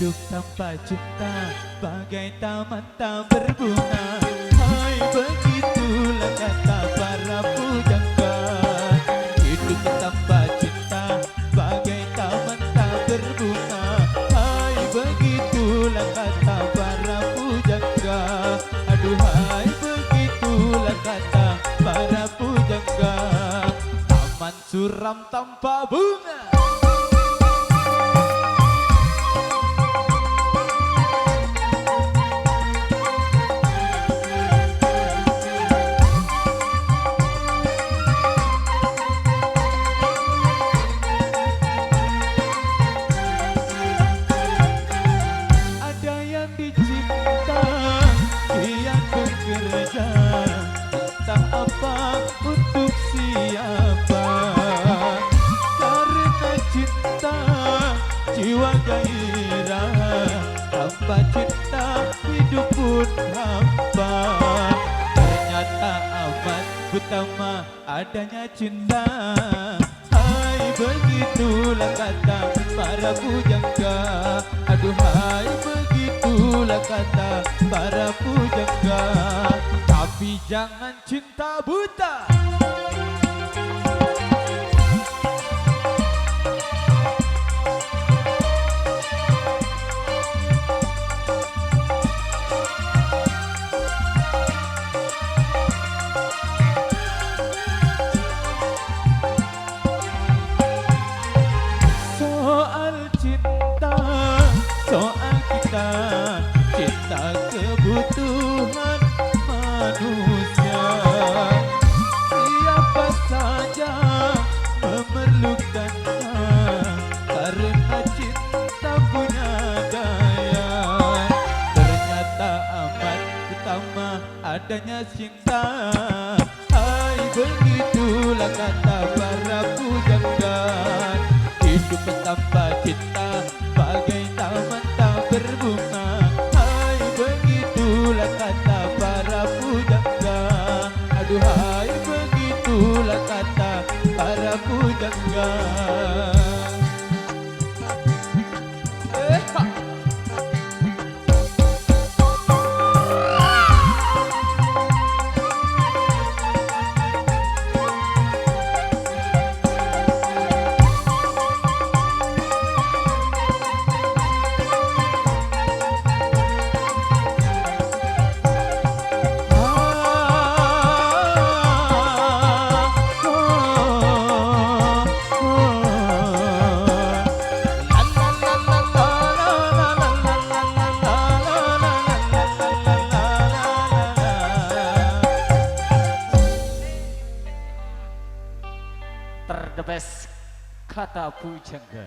Hidup tanpa cinta bagai taman tak berbunga. Hai, begitulah kata para pujangga. Hidup tanpa cinta bagai taman tak berbunga. Hai, begitulah kata para pujangga. Aduhai, begitulah kata para pujangga. Taman suram tanpa bunga. Entah apa untuk siapa, karena cinta jiwa gairah. Tanpa cinta hidup pun hampa. Ternyata amat utama adanya cinta. Hai, begitulah kata para pujangga. Aduhai, begitulah kata para pujangga. Tapi jangan cinta buta. Soal cinta, soal kita, cinta kebutuhan manusia. Siapa saja memerlukannya, karena cinta punya daya. Ternyata amat utama adanya cinta. Hai, begitulah kata para pujangga. Hidup tanpa cinta bagai taman tak berbunga. Hai, begitulah kata para pujangga. Aduhai, begitulah kata para pujangga. The best kata pujangga.